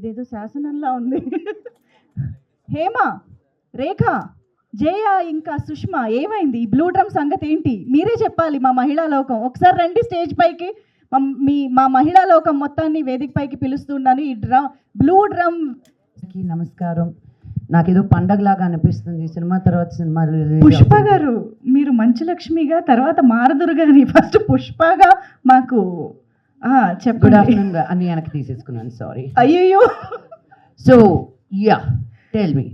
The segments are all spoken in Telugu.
ఇదేదో శాసనంలా ఉంది. హేమ, రేఖ, జయ ఇంకా సుష్మా ఏమైంది? ఈ బ్లూ డ్రమ్ సంగతి ఏంటి? మీరే చెప్పాలి మా మహిళా లోకం. ఒకసారి రండి స్టేజ్ పైకి. మా మహిళా లోకం మొత్తాన్ని వేదిక పైకి పిలుస్తున్నాను. ఈ బ్లూ డ్రమ్కి నమస్కారం. నాకేదో పండగలాగా అనిపిస్తుంది సినిమా తర్వాత సినిమా. పుష్ప గారు, మీరు మంచు లక్ష్మిగా, తర్వాత మారదుర్గాని, ఫస్ట్ పుష్పగా మాకు చెప్పండి. గుడ్ ఆఫ్టర్నూన్ అని వెనక్కి తీసేసుకున్నాను, సారీ. అయ్యో. So yeah, tell me.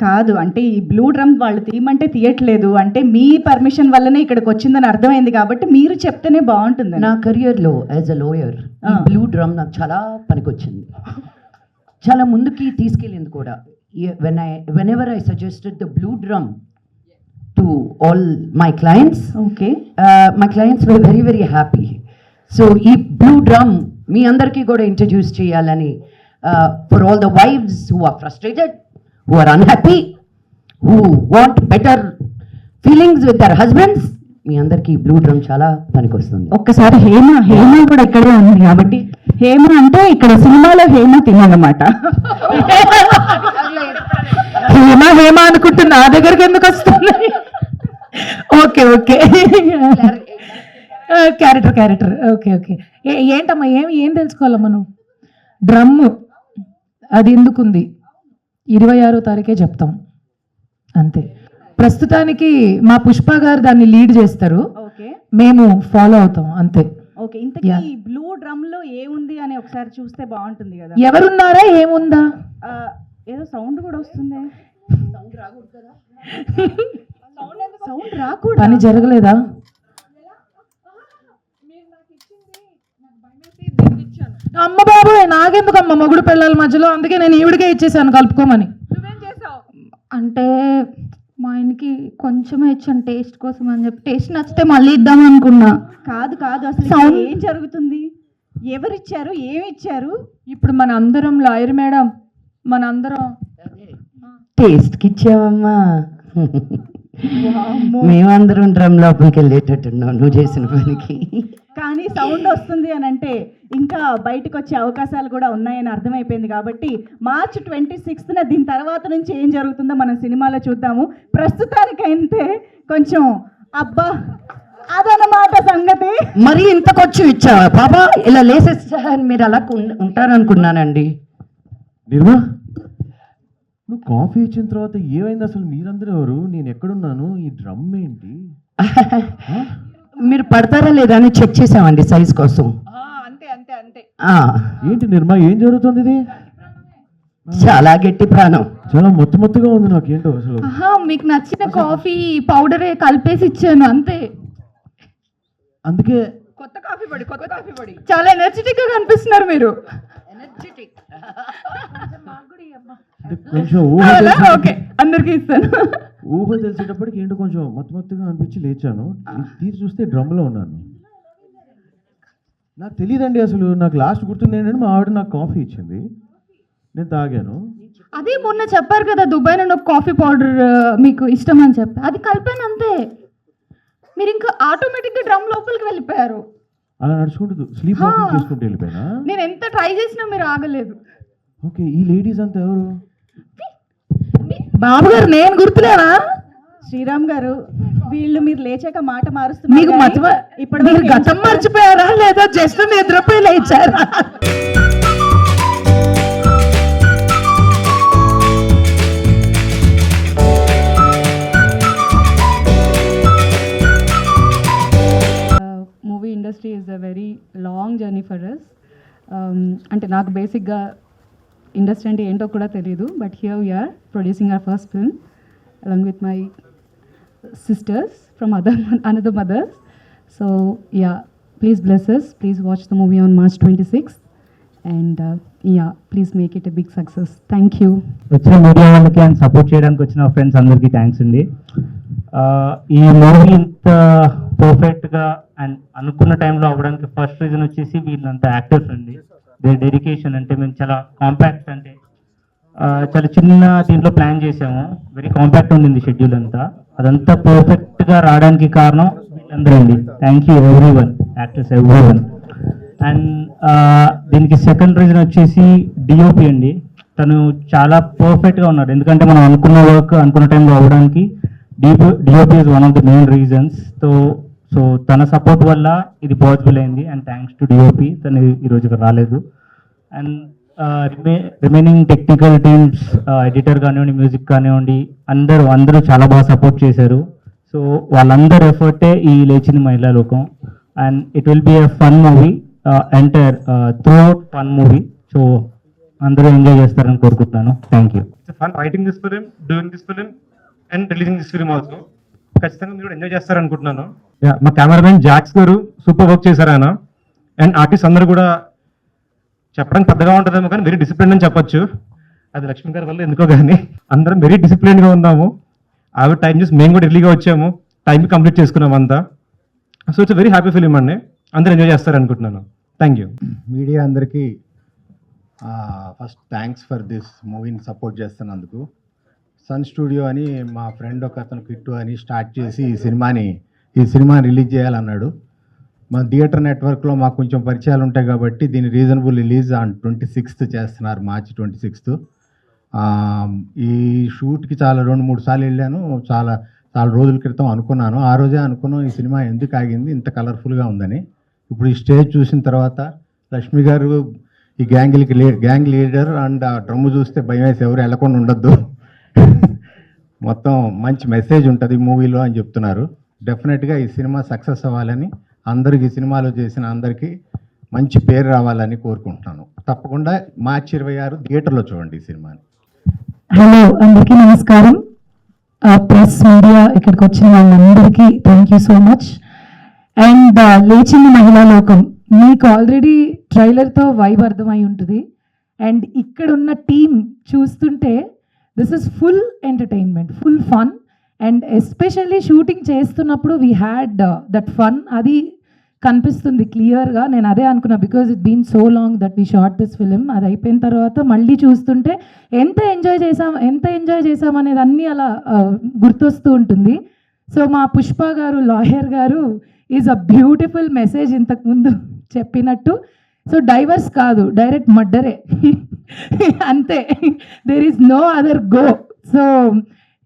కాదు అంటే ఈ బ్లూ డ్రమ్ వాళ్ళు తీయమంటే తీయట్లేదు అంటే మీ పర్మిషన్ వల్లనే ఇక్కడికి వచ్చిందని అర్థమైంది కాబట్టి మీరు చెప్తేనే బాగుంటుంది. నా కెరియర్లో as a lawyer blue drum నాకు చాలా పనికొచ్చింది, చాలా ముందుకి తీసుకెళ్ళింది కూడా. whenever I suggested the blue drum to all my clients, okay, my clients were very very happy. So ee blue drum మీ అందరికీ కూడా ఇంట్రడ్యూస్ చేయాలని, for all the wives who are frustrated, who are unhappy, who want better feelings with their husbands, మీ అందరికీ బ్లూ డ్రమ్ చాలా పనికొస్తుంది. ఒక్కసారి హేమ కూడా ఇక్కడే ఉంది కాబట్టి హేమ అంటే ఇక్కడ సినిమాలో హేమ తిన్నమాట. హేమ అనుకుంటున్నా, నా దగ్గరికి ఎందుకు వస్తుంది? Okay okay, character okay okay. ఏంటమ్మా ఏం తెలుసుకోవాలా మనం? డ్రమ్ అది ఎందుకుంది 26వ తారీఖే చెప్తాం అంతే. ప్రస్తుతానికి మా పుష్ప గారు దాన్ని లీడ్ చేస్తారు, మేము ఫాలో అవుతాం అంతే. ఓకే, ఇంతకీ బ్లూ డ్రమ్ లో ఏముంది అని ఒకసారి చూస్తే బాగుంటుంది కదా. ఎవరున్నారా, ఏముందా? ఏదో సౌండ్ కూడా వస్తుంది. సౌండ్ రాకూడదు, పని జరగలేదా? అమ్మ బాబు, నాకెందుకు అమ్మ మొగుడు పిల్లల మధ్యలో, అందుకే నేను ఈవిడికే ఇచ్చేసాను కలుపుకోమని. అంటే మా ఆయనకి కొంచెమే ఇచ్చాను టేస్ట్ కోసం అని చెప్పి, టేస్ట్ నచ్చితే మళ్ళీ ఇద్దాం అనుకున్నా. కాదు అసలు సౌండ్ ఏం జరుగుతుంది? ఎవరిచ్చారు, ఏమి ఇచ్చారు? ఇప్పుడు మన అందరం లాయర్ మేడం, మన అందరం టేస్ట్కి ఇచ్చావమ్మా. మేమందరం డ్రమ్ లోపలికి వెళ్ళేటట్టున్నావు నువ్వు చేసిన పనికి. కానీ సౌండ్ వస్తుంది అని అంటే ఇంకా బయటకు వచ్చే అవకాశాలు కూడా ఉన్నాయని అర్థమైపోయింది కాబట్టి మార్చి 26న దీని తర్వాత నుంచి ఏం జరుగుతుందో మనం సినిమాలో చూద్దాము. ప్రస్తుతానికైతే కొంచెం అబ్బా అదనమాట సంగతి. మరి ఇంతకొచ్చి ఇచ్చావా బాబా? ఇలా లేసేస్తా మీరు అలా ఉంటారనుకున్నానండి. నిర్మా, నువ్వు కాఫీ ఇచ్చిన తర్వాత ఏమైంది అసలు? మీరందరూ ఎవరు? నేను ఎక్కడున్నాను? ఈ డ్రమ్ ఏంటి? మీరు పడతారా లేదా అని చెక్ చేసామండి సైజ్ కోసం. ఏంటి నిర్మా, ఏం జరుగుతుంది? ఇది చాలా గట్టి ప్రాణం, చాలా మొత్తుగా ఉంది. నాకేంటో అసలు. మీకు నచ్చిన కాఫీ పౌడరే కలిపేసి ఇచ్చాను అంతే. అందుకే కొత్త కాఫీ పొడి చాలా ఎనర్జెటిక్ గా కనిపిస్తున్నారు మీరు. కొంచెం అందరికి ఇస్తాను. ఊహ తెలిసేటప్పటికి ఏంటో కొంచెం మొత్తుగా అనిపించి లేచాను. తీసి చూస్తే డ్రమ్లో ఉన్నాను. నాకు తెలియదండి అసలు. నాకు లాస్ట్ గుర్తుంది ఏంటంటే మా ఆవిడ నాకు కాఫీ ఇచ్చింది, నేను తాగాను. అదే మొన్న చెప్పారు కదా దుబాయ్ నుండి ఒక కాఫీ పౌడర్ మీకు ఇష్టం అని చెప్పి, అది కలిపాను అంతే. మీరు ఇంకా ఆటోమేటిక్గా డ్రమ్ లోపలికి వెళ్ళిపోయారు. అలా నడుచుకుంటూ స్లీప్ వాకింగ్ చేసుకుంటూ వెళ్ళిపోయినా? నేను ఎంత ట్రై చేసినా మీరు ఆగలేదు. ఓకే, ఈ లేడీస్ అంతా ఎవరు? బాబు గారు, నేను గుర్తులేనా? శ్రీరామ్ గారు, వీళ్ళు మీరు లేచాక మాట మారుస్తున్నారు. మీకు ఇప్పుడు మీరు గతం మర్చిపోయారా లేదా జస్ట్ నిద్రపోయి లేచారా? Movie industry is a very long journey for us. అంటే నాకు బేసిక్గా ఇండస్ట్రీ అంటే ఏంటో కూడా తెలియదు, but here we are producing our first film along with my sisters from another mothers. So yeah, please bless us, please watch the movie on March 26th and yeah, please make it a big success. Thank you. వచ్చిన మీడియా వాళ్ళకి అండ్ సపోర్ట్ చేయడానికి వచ్చిన ఫ్రెండ్స్ అందరికీ థ్యాంక్స్ అండి. ఈ మూవీ ఇంత పర్ఫెక్ట్గా అండ్ అనుకున్న టైంలో అవ్వడానికి ఫస్ట్ రీజన్ వచ్చేసి వీళ్ళంతా యాక్టర్స్ అండి. They dedication. అంటే మేము చాలా కాంపాక్ట్, అంటే చాలా చిన్న దీంట్లో ప్లాన్ చేసాము. వెరీ కాంపాక్ట్ ఉండింది షెడ్యూల్ అంతా. అదంతా పర్ఫెక్ట్గా రావడానికి కారణం వీళ్ళందరూ అండి. Thank you everyone, actors everyone. And దీనికి సెకండ్ రీజన్ వచ్చేసి డిఓపి అండి. తను చాలా పర్ఫెక్ట్గా ఉన్నాడు, ఎందుకంటే మనం అనుకున్న వర్క్ అనుకున్న టైంలో అవ్వడానికి DOP is one of the main reasons. So తన సపోర్ట్ వల్ల ఇది పాసిబుల్ అయింది, అండ్ థ్యాంక్స్ టు డిఓపి. తను ఈరోజు ఇక్కడ రాలేదు. And remaining technical teams, editor కానివ్వండి, మ్యూజిక్ కానివ్వండి, అందరూ చాలా బాగా సపోర్ట్ చేశారు. సో వాళ్ళందరూ ఎఫర్టే ఈ లేచింది మహిళా లోకం. And it will be a fun movie, entire through out fun movie. So అందరూ ఎంజాయ్ చేస్తారని కోరుకుంటున్నాను. Thank you. It's fun writing this film, doing this film, and releasing this film also. ఖచ్చితంగా మీరు ఎంజాయ్ చేస్తారనుకుంటున్నాను. మా కెమెరామెన్ జాక్స్ గారు సూపర్ వర్క్ చేశారు ఆయన. అండ్ ఆర్టిస్ట్ అందరూ కూడా చెప్పడానికి పెద్దగా ఉంటుందేమో కానీ వెరీ డిసిప్లిన్ అని చెప్పొచ్చు. అది లక్ష్మీ గారి వల్ల ఎందుకో కానీ అందరం వెరీ డిసిప్లిన్గా ఉన్నాము. ఆవిడ టైం చూసి మేము కూడా ఎర్లీగా వచ్చాము, టైంకి కంప్లీట్ చేసుకున్నాం అంతా. So it's very happy film అండి. అందరూ ఎంజాయ్ చేస్తారనుకుంటున్నాను. Thank you. మీడియా అందరికీ ఫస్ట్ థ్యాంక్స్ ఫర్ దిస్ మూవీని సపోర్ట్ చేస్తున్నందుకు. సన్ స్టూడియో అని మా ఫ్రెండ్ ఒక అతను కిట్టు అని స్టార్ట్ చేసి ఈ సినిమాని రిలీజ్ చేయాలన్నాడు. మన థియేటర్ నెట్వర్క్లో మాకు కొంచెం పరిచయాలు ఉంటాయి కాబట్టి దీని రీజనబుల్ రిలీజ్ ఆన్ 26th చేస్తున్నారు, March 26th. ఈ షూట్కి 2-3 సార్లు వెళ్ళాను. చాలా రోజుల క్రితం అనుకున్నాను, ఆ రోజే అనుకున్నాను ఈ సినిమా ఎందుకు ఆగింది ఇంత కలర్ఫుల్గా ఉందని. ఇప్పుడు ఈ స్టేజ్ చూసిన తర్వాత లక్ష్మి గారు ఈ గ్యాంగ్ లీడర్ అండ్ ఆ డ్రమ్ము చూస్తే భయం వేసి ఎవరు వెళ్ళకుండా ఉండొద్దు, మొత్తం మంచి మెసేజ్ ఉంటుంది మూవీలో అని చెప్తున్నారు. డెఫినెట్గా ఈ సినిమా సక్సెస్ అవ్వాలని, అందరికి ఈ సినిమాలో చేసిన అందరికీ మంచి పేరు రావాలని కోరుకుంటున్నాను. తప్పకుండా March 26 థియేటర్లో చూడండి ఈ సినిమాని. హలో, అందరికీ నమస్కారం. ప్రెస్ మీడియా ఇక్కడికి వచ్చిన వాళ్ళందరికీ thank you so much. And లేచింది మహిళా లోకం, మీకు ఆల్రెడీ ట్రైలర్తో వైబ్ అర్థమై ఉంటుంది. అండ్ ఇక్కడ ఉన్న టీం చూస్తుంటే this is full entertainment, full fun. And especially shooting చేస్తున్నప్పుడు వీ హ్యాడ్ దట్ ఫన్, అది కనిపిస్తుంది క్లియర్గా. నేను అదే అనుకున్నా, because it been so long that we shot this film. అది అయిపోయిన తర్వాత మళ్ళీ చూస్తుంటే ఎంత ఎంజాయ్ చేసాం అనేది అన్నీ అలా గుర్తొస్తూ ఉంటుంది. సో మా పుష్ప గారు, లాయర్ గారు, ఈజ్ అ బ్యూటిఫుల్ మెసేజ్ ఇంతకుముందు చెప్పినట్టు. సో డైవర్స్ కాదు, డైరెక్ట్ మర్డరే అంతే, there is no other go. So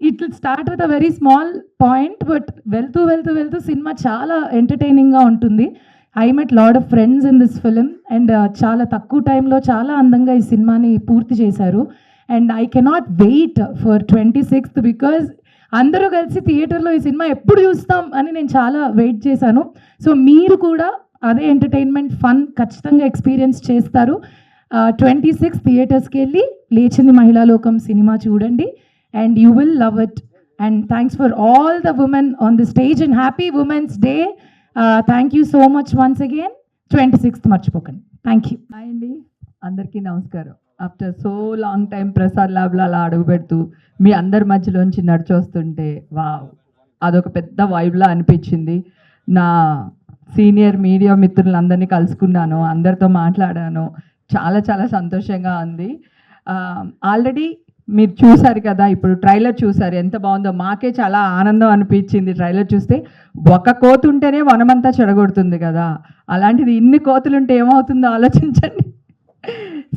it will start with a very small point, but వెళ్తూ సినిమా చాలా ఎంటర్టైనింగ్గా ఉంటుంది. I met lot of friends in this film. And చాలా తక్కువ టైంలో చాలా అందంగా ఈ సినిమాని పూర్తి చేశారు. And I cannot wait for 26th, because అందరూ కలిసి థియేటర్లో ఈ సినిమా ఎప్పుడు చూస్తాం అని నేను చాలా వెయిట్ చేశాను. సో మీరు కూడా అదే ఎంటర్టైన్మెంట్, ఫన్ ఖచ్చితంగా ఎక్స్పీరియన్స్ చేస్తారు. 26th థియేటర్స్కి వెళ్ళి లేచింది మహిళా లోకం సినిమా చూడండి, and you will love it. And thanks for all the women on the stage, and happy Women's Day. Thank you so much once again. 26th మర్చిపోకండి. Thank you. హాయ్ అండి, అందరికీ నమస్కారం. After so long time Prasad ల్యాబ్లో అలా అడుగు పెడుతూ మీ అందరి మధ్యలోంచి నడిచొస్తుంటే వావ్, అదొక పెద్ద వైబ్లా అనిపించింది. నా సీనియర్ మీడియా మిత్రులందరినీ కలుసుకున్నాను, అందరితో మాట్లాడాను, చాలా సంతోషంగా ఉంది. ఆల్రెడీ మీరు చూసారు కదా, ఇప్పుడు ట్రైలర్ చూసారు, ఎంత బాగుందో. మాకే చాలా ఆనందం అనిపించింది ట్రైలర్ చూస్తే. ఒక కోతి ఉంటేనే వనమంతా చెడగొడుతుంది కదా, అలాంటిది ఇన్ని కోతులుంటే ఏమవుతుందో ఆలోచించండి.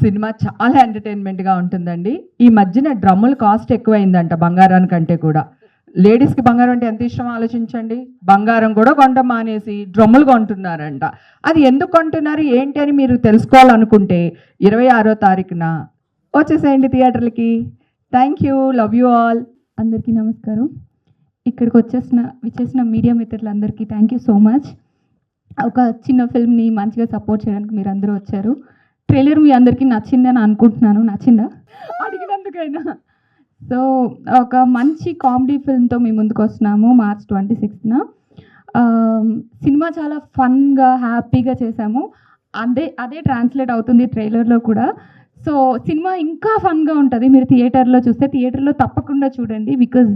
సినిమా చాలా ఎంటర్టైన్మెంట్గా ఉంటుందండి. ఈ మధ్యన డ్రమ్ముల కాస్ట్ ఎక్కువైందంట బంగారానికంటే కూడా. లేడీస్కి బంగారం అంటే ఎంత ఇష్టం ఆలోచించండి. బంగారం కూడా కొనడం మానేసి డ్రమ్ములు కొంటున్నారంట. అది ఎందుకు కొంటున్నారు ఏంటి అని మీరు తెలుసుకోవాలనుకుంటే 26వ తారీఖున వచ్చేసేయండి థియేటర్లకి. Thank you, love you all. అందరికీ నమస్కారం. ఇక్కడికి విచ్చేసిన మీడియా మిత్రులందరికీ థ్యాంక్ యూ సో మచ్. ఒక చిన్న ఫిల్మ్ని మంచిగా సపోర్ట్ చేయడానికి మీరు అందరూ వచ్చారు. ట్రైలర్ మీ అందరికీ నచ్చిందని అనుకుంటున్నాను. నచ్చిందా అడిగినందుకైనా? సో ఒక మంచి కామెడీ ఫిల్మ్తో మీ ముందుకు వస్తున్నాము March 26th. సినిమా చాలా ఫన్గా హ్యాపీగా చేసాము. అదే ట్రాన్స్లేట్ అవుతుంది ట్రైలర్లో కూడా. సో సినిమా ఇంకా ఫన్గా ఉంటుంది. మీరు థియేటర్లో చూస్తే థియేటర్లో తప్పకుండా చూడండి, బికాజ్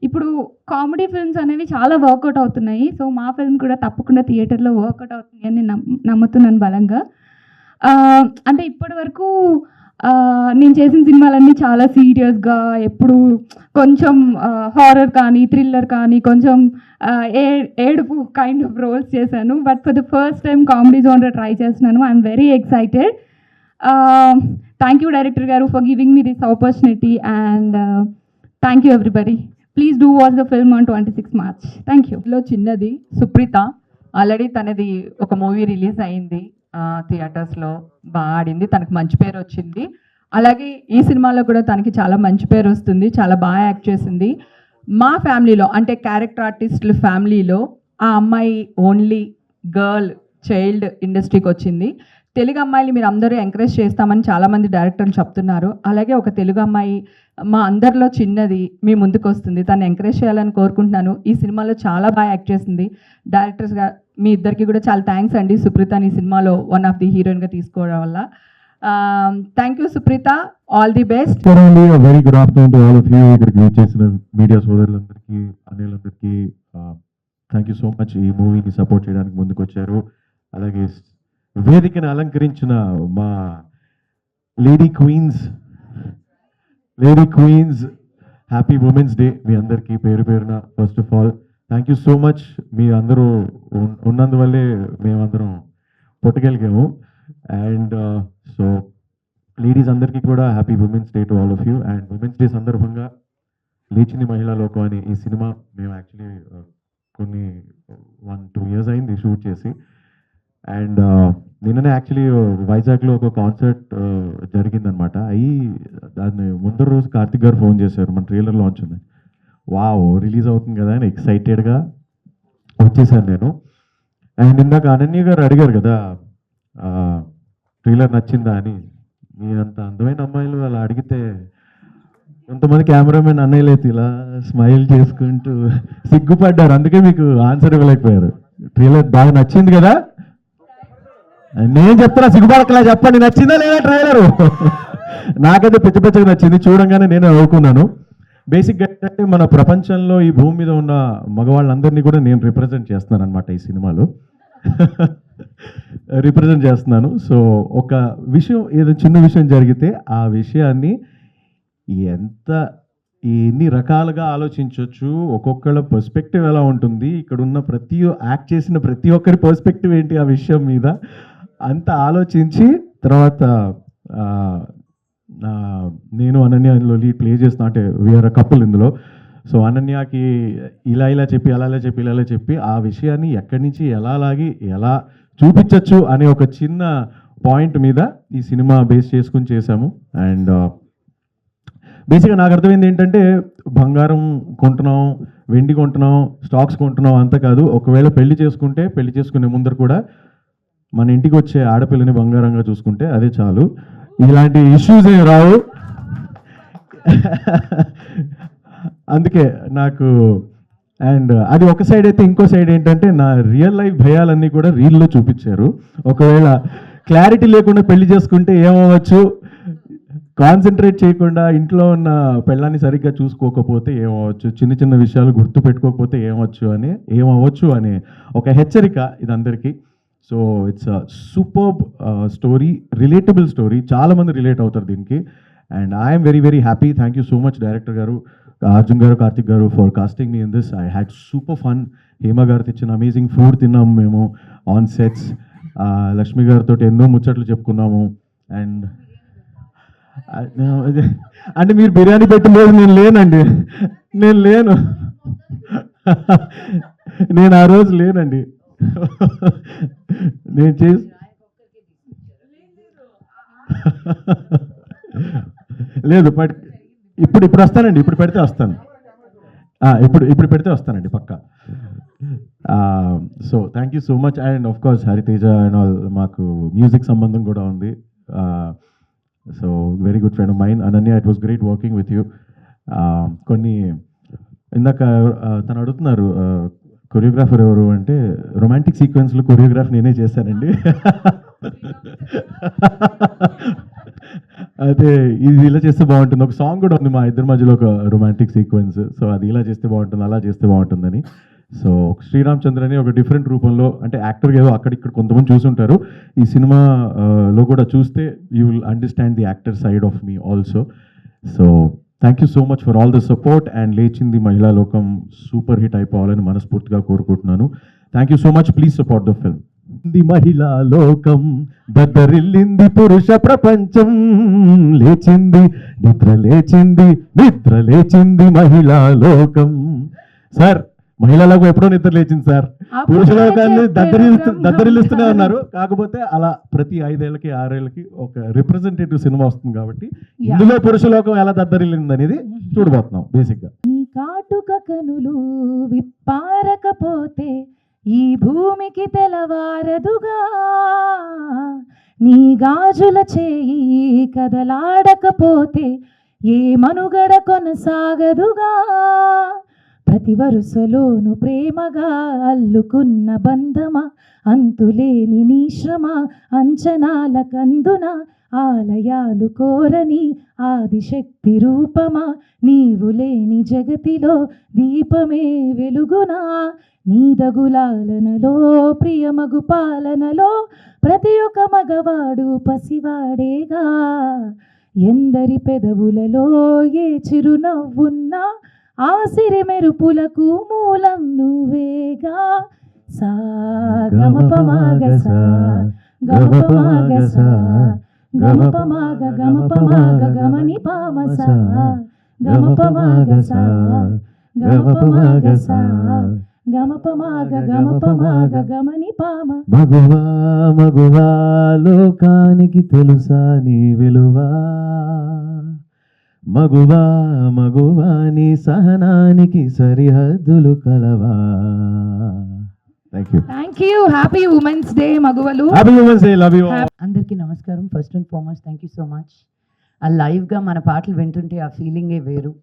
ఇప్పుడు కామెడీ ఫిల్మ్స్ అనేవి చాలా వర్కౌట్ అవుతున్నాయి. సో మా ఫిల్మ్ కూడా తప్పకుండా థియేటర్లో వర్కౌట్ అవుతుంది అని నమ్ముతున్నాను బలంగా. అంటే ఇప్పటి వరకు నేను చేసిన సినిమాలన్నీ చాలా సీరియస్గా, ఎప్పుడు కొంచెం హారర్ కానీ థ్రిల్లర్ కానీ కొంచెం ఏడుపు కైండ్ ఆఫ్ రోల్స్ చేశాను. But for the first time comedy genre try చేస్తున్నాను. I'm very excited. Thank you director గారు for giving me this opportunity and thank you everybody. Please do watch the film on 26 March. Thank you. లో చిన్నది సుప్రీత ఆల్రెడీ తనది ఒక మూవీ రిలీజ్ అయింది థియేటర్స్లో, బాగా ఆడింది, తనకు మంచి పేరు వచ్చింది. అలాగే ఈ సినిమాలో కూడా తనకి చాలా మంచి పేరు వస్తుంది, చాలా బాగా యాక్ట్ చేసింది. మా ఫ్యామిలీలో అంటే క్యారెక్టర్ ఆర్టిస్టుల ఫ్యామిలీలో ఆ అమ్మాయి ఓన్లీ గర్ల్ చైల్డ్ ఇండస్ట్రీకి వచ్చింది. తెలుగు అమ్మాయిలు మీరు అందరూ ఎంకరేజ్ చేస్తామని చాలామంది డైరెక్టర్లు చెప్తున్నారు. అలాగే ఒక తెలుగు అమ్మాయి మా అందరిలో చిన్నది మీ ముందుకు వస్తుంది, తను ఎంకరేజ్ చేయాలని కోరుకుంటున్నాను. ఈ సినిమాలో చాలా బాగా యాక్ట్ చేసింది. డైరెక్టర్స్గా మీ ఇద్దరికి కూడా చాలా థ్యాంక్స్ అండి, సుప్రీతని ఈ సినిమాలో వన్ ఆఫ్ ది హీరోయిన్గా తీసుకోవడం వల్ల. Thank you Supreetha, all the best. Very good afternoon to all of you. ఇక్కడికి వచ్చేసిన మీడియా సోదరులందరికీ, అనిలందరికీ థ్యాంక్ యూ సో మచ్. ఈ మూవీని సపోర్ట్ చేయడానికి ముందుకు వచ్చారు. అలాగే వేదికను అలంకరించిన మా lady queens, happy women's day మీ అందరికీ పేరు పేరున. First of all thank you so much. మీ అందరూ ఉన్నందువల్లే మేమందరం పుట్టగలిగాము. అండ్ సో లేడీస్ అందరికీ కూడా happy women's day to all of you. And women's day సందర్భంగా లేచింది మహిళా లోకం అనే ఈ సినిమా మేము యాక్చువల్లీ కొన్ని 1-2 years అయింది షూట్ చేసి. అండ్ నిన్ననే యాక్చువల్లీ వైజాగ్లో ఒక కాన్సర్ట్ జరిగిందనమాట. దాన్ని ముందర రోజు కార్తిక్ గారు ఫోన్ చేశారు, మన ట్రైలర్ లాంచ్ ఉంది, వావ్ రిలీజ్ అవుతుంది కదా అని ఎక్సైటెడ్గా వచ్చేసాను నేను. అండ్ ఇందాక అనన్య గారు అడిగారు కదా ట్రైలర్ నచ్చిందా అని. మీరంత అందమైన అమ్మాయిలు అలా అడిగితే కొంతమంది కెమెరామెన్ అన్నయ్యలు అయితే ఇలా స్మైల్ చేసుకుంటూ సిగ్గుపడ్డారు, అందుకే మీకు ఆన్సర్ ఇవ్వలేకపోయారు. ట్రైలర్ బాగా నచ్చింది కదా? నేను చెప్తున్నా, సిగ్గుపడకలా చెప్పండి, నచ్చిందా లేదా ట్రైలరు? నాకైతే పిచ్చగా నచ్చింది, చూడంగానే నేను నవ్వుకున్నాను. బేసిక్గా ఏంటంటే మన ప్రపంచంలో ఈ భూమి మీద ఉన్న మగవాళ్ళందరినీ కూడా నేను రిప్రజెంట్ చేస్తున్నాను అనమాట ఈ సినిమాలో. రిప్రజెంట్ చేస్తున్నాను. సో ఒక విషయం, ఏదో చిన్న విషయం జరిగితే ఆ విషయాన్ని ఎన్ని రకాలుగా ఆలోచించవచ్చు, ఒక్కొక్కళ్ళ పర్స్పెక్టివ్ ఎలా ఉంటుంది, ఇక్కడ ఉన్న యాక్ట్ చేసిన ప్రతి ఒక్కరి పర్స్పెక్టివ్ ఏంటి ఆ విషయం మీద అంత ఆలోచించి తర్వాత నేను అనన్య ఇందులో లీడ్ ప్లే చేస్తున్నా, అంటే వీఆర్ కపుల్ ఇందులో. సో అనన్యకి ఇలా చెప్పి ఇలా చెప్పి ఆ విషయాన్ని ఎక్కడి నుంచి ఎలా చూపించవచ్చు అనే ఒక చిన్న పాయింట్ మీద ఈ సినిమా బేస్ చేసుకుని చేశాము. అండ్ బేసిక్గా నాకు అర్థమైంది ఏంటంటే, బంగారం కొంటున్నాం, వెండి కొంటున్నాం, స్టాక్స్ కొంటున్నాం అంత కాదు. ఒకవేళ పెళ్లి చేసుకునే ముందర కూడా మన ఇంటికి వచ్చే ఆడపిల్లని బంగారంగా చూసుకుంటే అదే చాలు, ఇలాంటి ఇష్యూస్ ఏమి రావు. అందుకే నాకు అండ్ అది ఒక సైడ్ అయితే, ఇంకో సైడ్ ఏంటంటే నా రియల్ లైఫ్ భయాలన్నీ కూడా రీల్లో చూపించారు. ఒకవేళ క్లారిటీ లేకుండా పెళ్లి చేసుకుంటే ఏమవ్వచ్చు, కాన్సన్ట్రేట్ చేయకుండా ఇంట్లో ఉన్న పెళ్ళాన్ని సరిగ్గా చూసుకోకపోతే ఏమవచ్చు, చిన్న విషయాలు గుర్తు పెట్టుకోకపోతే ఏమవచ్చు అనే ఒక హెచ్చరిక ఇది అందరికీ. So it's superb story, relatable story, చాలామంది రిలేట్ అవుతారు దీనికి. And I'm very happy. Thank you so much director గారు, అర్జున్ గారు, కార్తిక్ గారు for casting me in this. I had super fun. Hema గారు తెచ్చిన అమేజింగ్ ఫుడ్ తిన్నాము మేము ఆన్ సెట్స్. లక్ష్మి గారితో ఎన్నో ముచ్చట్లు చెప్పుకున్నాము. అండ్ అంటే మీరు బిర్యానీ పెట్టలేదు, నేను లేను నేను ఆ రోజు లేనండి. నేను లేదు, బట్ ఇప్పుడు వస్తానండి, ఇప్పుడు పెడితే వస్తాను, ఇప్పుడు పెడితే వస్తానండి పక్కా. So thank you so much. And of course Hariteja and all, మాకు మ్యూజిక్ సంబంధం కూడా ఉంది. So very good friend of mine Ananya, it was great working with you. కొన్ని ఇందాక తను అడుగుతున్నారు కొరియోగ్రాఫర్ ఎవరు అంటే, రొమాంటిక్ సీక్వెన్స్లో కొరియోగ్రాఫ్ నేనే చేశానండి. అయితే ఇది ఇలా చేస్తే బాగుంటుంది. ఒక సాంగ్ కూడా ఉంది మా ఇద్దరి మధ్యలో, ఒక రొమాంటిక్ సీక్వెన్స్. సో అది ఇలా చేస్తే బాగుంటుంది, అలా చేస్తే బాగుంటుందని. సో శ్రీరామ్ చంద్రని ఒక డిఫరెంట్ రూపంలో, అంటే యాక్టర్గా ఏదో అక్కడిక్కడ కొంతమంది చూసుంటారు, ఈ సినిమాలో కూడా చూస్తే you will understand the actor side of me also. So thank you so much for all the support. And లేచింది మహిళా లోకం సూపర్ హిట్ అయిపోవాలని మనస్ఫూర్తిగా కోరుకుంటున్నాను. Thank you so much. Please support the film. ఇది మహిళా లోకం, దద్దరిల్లింది పురుష ప్రపంచం, లేచింది నిద్ర లేచింది, నిద్ర లేచింది మహిళా లోకం. సార్ మహిళా లోకం ఎప్పుడో నిద్ర లేచింది సార్, పురుష లోకాన్ని దద్దరిల్లుస్తూనే ఉన్నారు. కాకపోతే అలా ప్రతి 5 ఏళ్ళకి 6 ఏళ్ళకి ఒక రిప్రజెంటేటివ్ సినిమా వస్తుంది కాబట్టి ఇందులో పురుష లోకం ఎలా దద్దరిల్లింది అనేది చూడబోతున్నాం బేసిక్ గా. ఈ కాటుక కనులు విప్పారకపోతే ఈ భూమికి తెలవారదుగా, నీ గాజుల చేయి కదలాడకపోతే ఏ మనుగడ కొనసాగదుగా, ప్రతి వరుసలోను ప్రేమగా అల్లుకున్న బంధమా, అంతులేని నీ శ్రమ అంచనాల కందున, ఆలయాలు కోరని ఆదిశక్తి రూపమా, నీవు లేని జగతిలో దీపమే వెలుగునా, నీదగులాలనలో ప్రియమగు పాలనలో ప్రతి ఒక్క మగవాడు పసివాడేగా, ఎందరి పెదవులలో ఏ చిరునవ్వున్నా ఆ సిరి మెరుపులకు మూలం నువ్వేగా, సా గమపమాగసా గమపమాగసా గమపమాగ గమపమాగ గమని పామసా గమపమాగసా గమపమాగసా గమపమాగ గమపమాగ గమని పామ. మగువా మగువా లోకానికి తెలుసా నీ విలువా, మగువా మగువా నీ సహనానికి సరిహద్దులు కలవా. Thank you. Happy women's day మగువలు. Happy women's day. Love you. అందరికీ నమస్కారం. First and foremost thank you so much. ఆ లైవ్గా మన పాటలు వింటుంటే ఆ ఫీలింగే వేరు.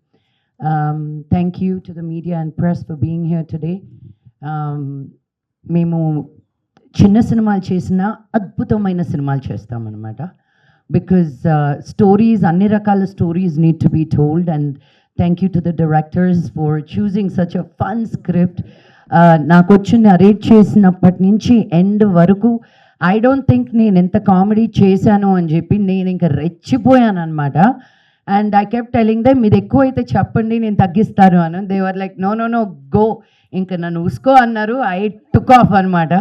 Thank you to the media and press for being here today. మేము చిన్న సినిమాలు చేసినా అద్భుతమైన సినిమాలు చేస్తామన్నమాట. బికాజ్ స్టోరీస్, అన్ని రకాల stories need to be told. And thank you to the directors for choosing such a fun script. నాకు వచ్చి నరేట్ చేసినప్పటి నుంచి ఎండ్ వరకు ఐ డోంట్ థింక్ నేను ఎంత కామెడీ చేశాను అని చెప్పి నేను ఇంకా రెచ్చిపోయాను అనమాట. And I kept telling them, ఇది ఎక్కువైతే చెప్పండి నేను తగ్గిస్తాను అని. They were like no no no go, ఇంకా నన్ను ఉసుకో అన్నారు. ఐ టుక్ ఆఫ్ అనమాట.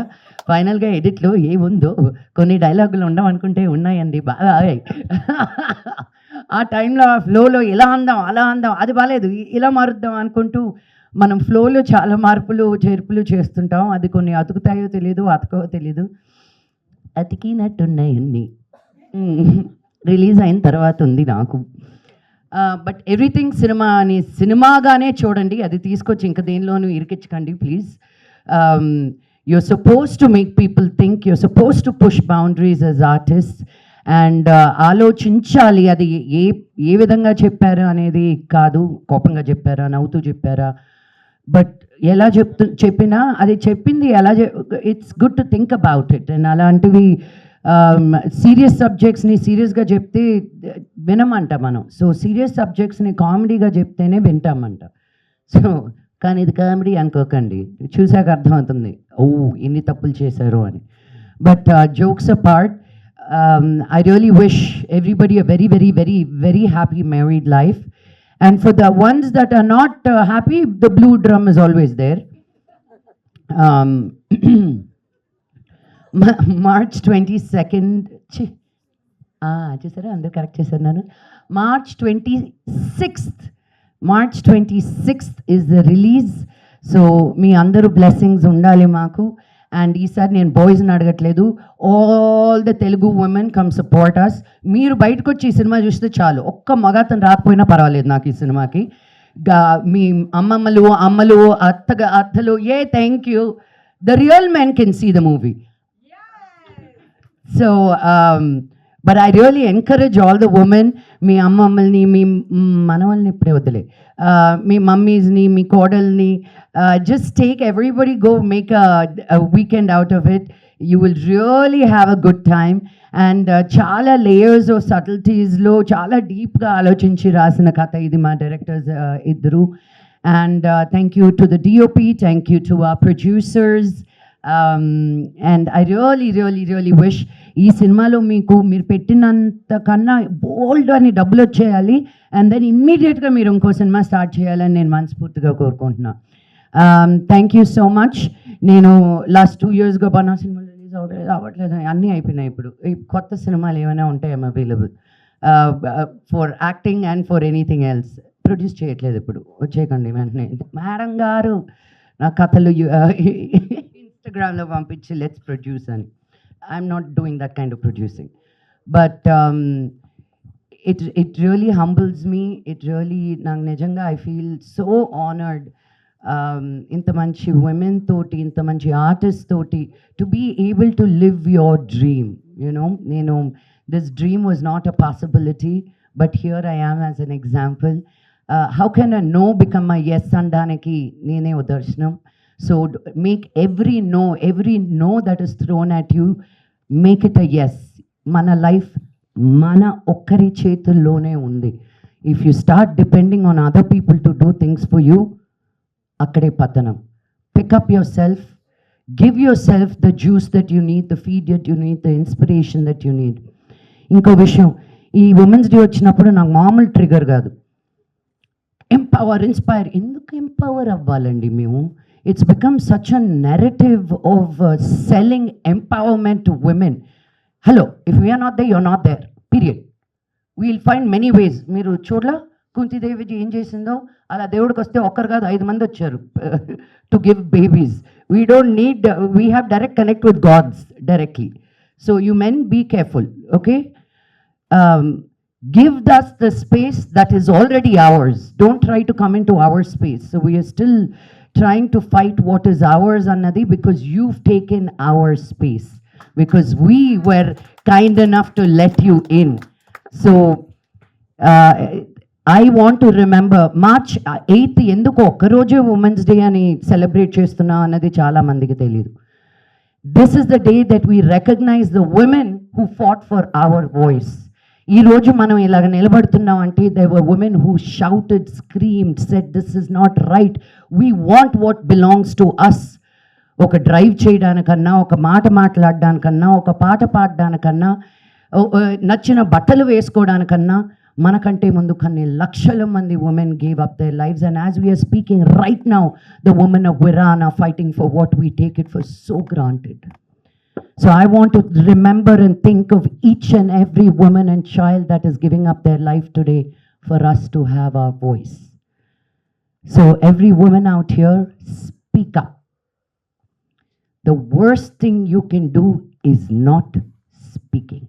ఫైనల్గా ఎడిట్లో ఏముందో కొన్ని డైలాగులు ఉండవనుకుంటే ఉన్నాయండి బాగా. ఆ టైంలో ఆ ఫ్లోలో ఇలా అందాం అలా అందాం, అది బాగాలేదు ఇలా మారుద్దాం అనుకుంటూ మనం ఫ్లోలో చాలా మార్పులు చేర్పులు చేస్తుంటాం. అది కొన్ని అతుకుతాయో తెలీదు, అతకవో తెలీదు. అతికినట్టున్నాయన్నీ రిలీజ్ అయిన తర్వాత ఉంది నాకు. బట్ ఎవ్రీథింగ్ సినిమా అని సినిమాగానే చూడండి, అది తీసుకొచ్చి ఇంకా దేనిలోనూ ఇరికించకండి please. you're supposed to make people think, you're supposed to push boundaries as artists, and ఆలోచించాలి అది ఏ విధంగా చెప్పారు అనేది కాదు, కోపంగా చెప్పారా నవ్వుతూ చెప్పారా, బట్ ఎలా చెప్పినా అది చెప్పింది ఎలా it's good to think about it. And అలాంటివి సీరియస్ సబ్జెక్ట్స్ని సీరియస్గా చెప్తే వినమంట మనం. సో సీరియస్ సబ్జెక్ట్స్ని కామెడీగా చెప్తేనే వింటామంట. సో కానీ ఇది కామెడీ అనుకోకండి, చూసాక అర్థమవుతుంది ఓ ఎన్ని తప్పులు చేశారు అని. But jokes apart, I really wish everybody a very, very, very, very happy married life. And for the ones that are not happy, the blue drum is always there. March 22nd, చూసారా అందరు కరెక్ట్ చేశారు నన్ను. March 26th is the release. So మీ అందరూ బ్లెస్సింగ్స్ ఉండాలి మాకు. అండ్ ఈసారి నేను బాయ్స్ని అడగట్లేదు, all the Telugu women come support us. మీరు బయటకు వచ్చి ఈ సినిమా చూస్తే చాలు, ఒక్క మగతను రాకపోయినా పర్వాలేదు నాకు ఈ సినిమాకి. మీ అమ్మలు అత్తలు thank you. The real men can see the movie. So but I really encourage all the women, మీ అమ్మమ్మల్ని మీ మనవల్ని ఇప్పుడే వద్దులే, మీ మమ్మీస్ని మీ కోడల్ని, just take everybody, go make a weekend out of it. You will really have a good time. And చాలా లేయర్స్ ఆఫ్ సటిల్టీస్లో చాలా డీప్గా ఆలోచించి రాసిన కథ ఇది మా డైరెక్టర్స్ ఇద్దరు. And thank you to the DOP, thank you to our producers. And I really wish ఈ సినిమాలో మీరు పెట్టినంత కన్నా బోల్డ్ అని డబ్బులు వచ్చేయాలి. అండ్ దెన్ ఇమ్మీడియట్గా మీరు ఇంకో సినిమా స్టార్ట్ చేయాలని నేను మనస్ఫూర్తిగా కోరుకుంటున్నాను. Thank you so much. నేను లాస్ట్ 2 yearsగా బనా సినిమాలు రిలీజ్ రిలీజ్ అవ్వట్లేదు అన్నీ అయిపోయినాయి ఇప్పుడు ఈ కొత్త సినిమాలు ఏమైనా ఉంటే I'm available for acting and for anything else. Produce చేయట్లేదు ఇప్పుడు, వచ్చేయకండి వెంటనే. మేడం గారు నా కథలు ఇన్స్టాగ్రామ్లో పంపించి లెట్స్ ప్రొడ్యూస్ అని. I'm not doing that kind of producing. But it really humbles me. It really, నాకు నిజంగా I feel so honored. ఇంత మంచి women తోటి, ఇంత మంచి artists తోటి to be able to live your dream, you know. నేను this dream was not a possibility, but here I am as an example. How can a no become a yes అనడానికి నేనే ఉదాహరణం. So make every no that is thrown at you, make it a yes. మన లైఫ్ మన ఒక్కరి చేతుల్లోనే ఉంది. If you start depending on other people to do things for you, అక్కడే పతనం. Pickup your self, give your self the juice that you need, the feed that you need, the inspiration that you need. ఇంకో విషయం, ఈ ఉమెన్స్ డే వచ్చినప్పుడు నాకు మామూలు ట్రిగర్ కాదు. ఇన్స్పైర్ ఎందుకు ఎంపవర్ అవ్వాలండి మేము? It's become such a narrative of selling empowerment to women. Hello, if we are not they, you're not there, period. Wheel find many ways. మీరు చూడలా కుంతిదేవిజీ ఏం చేసిందో? అలా దేవుడికి వస్తే ఒక్కరు కాదు 5 మంది వచ్చారు to give babies. We don't need, we have direct connect with gods directly. So you men be careful, okay? Give us the space that is already ours. Don't try to come into our space. So we are still trying to fight what is ours, Annadi, because you've taken our space, because we were kind enough to let you in. So I want to remember March 8th ఎందుకు ఒక్కరోజే ఉమెన్స్ డే అని సెలబ్రేట్ చేస్తున్నాం అన్నది చాలా మందికి తెలియదు. This is the day that we recognize the women who fought for our voice. ఈ రోజు మనం ఇలాగ నిలబడుతున్నాం అంటే there were women who shouted, screamed, said this is not right. We want what belongs to us. ఒక డ్రైవ్ చేయడానికన్నా, ఒక మాట మాట్లాడడానికన్నా, ఒక పాట పాడడానికన్నా, నచ్చిన బట్టలు వేసుకోవడానికన్నా మనకంటే ముందు కొన్ని లక్షల మంది women gave up their lives. And as we are speaking right now, the women of Iran are fighting for what we take it for so granted. So I want to remember and think of each and every woman and child that is giving up their life today for us to have our voice. So every woman out here, speak up. The worst thing you can do is not speaking.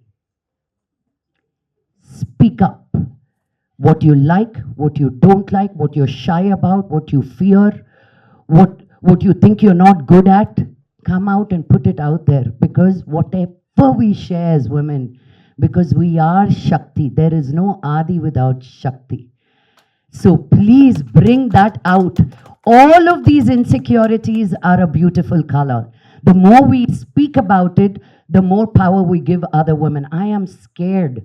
Speak up. What you like, what you don't like, what you're shy about, what you fear, what you think you're not good at, come out and put it out there, because whatever we share as women, because we are Shakti, there is no Adi without Shakti. So please bring that out. All of these insecurities are a beautiful color. The more we speak about it, the more power we give other women. I am scared.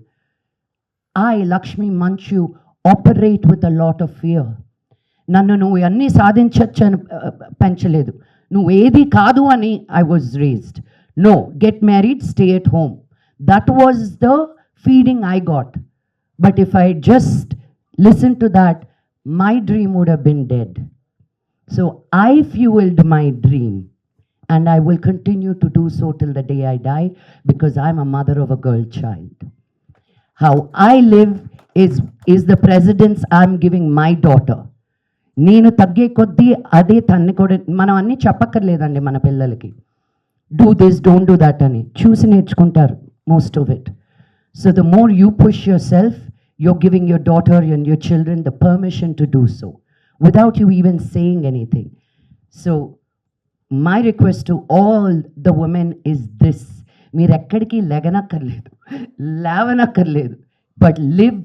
I, Lakshmi Manchu, operate with a lot of fear. నన్ను నువ్వు అన్నీ సాధించచ్చని పెంచలేదు, నువ్వు ఏది కాదు అని I was raised. No, get married, stay at home. That was the feeding I got. But if I just listened to that, my dream would have been dead. So I fueled my dream, and I will continue to do so till the day I die, because I'm a mother of a girl child. How I live is the precedence I'm giving my daughter. నేను తగ్గే కొద్దీ అదే తన్ని కూడా మనం అన్నీ చెప్పక్కర్లేదండి మన పిల్లలకి. Do this, don't do that అని చూసి నేర్చుకుంటారు most of it. So the more you push yourself, you're giving your daughter and your children the permission to do so without you even saying anything. So my request to all the women is this: మీరు ఎక్కడికి లెగనక్కర్లేదు, లేవనక్కర్లేదు, but live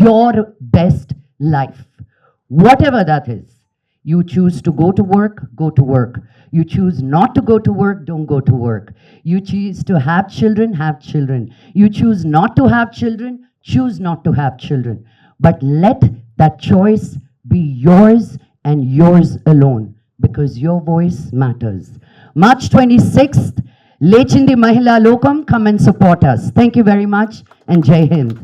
your best life. Whatever that is. You choose to go to work, go to work. You choose not to go to work, don't go to work. You choose to have children, have children. You choose not to have children, choose not to have children. But let that choice be yours and yours alone, because your voice matters. March 26th, Lechindi Mahila Lokam, come and support us. Thank you very much, and Jai Hind.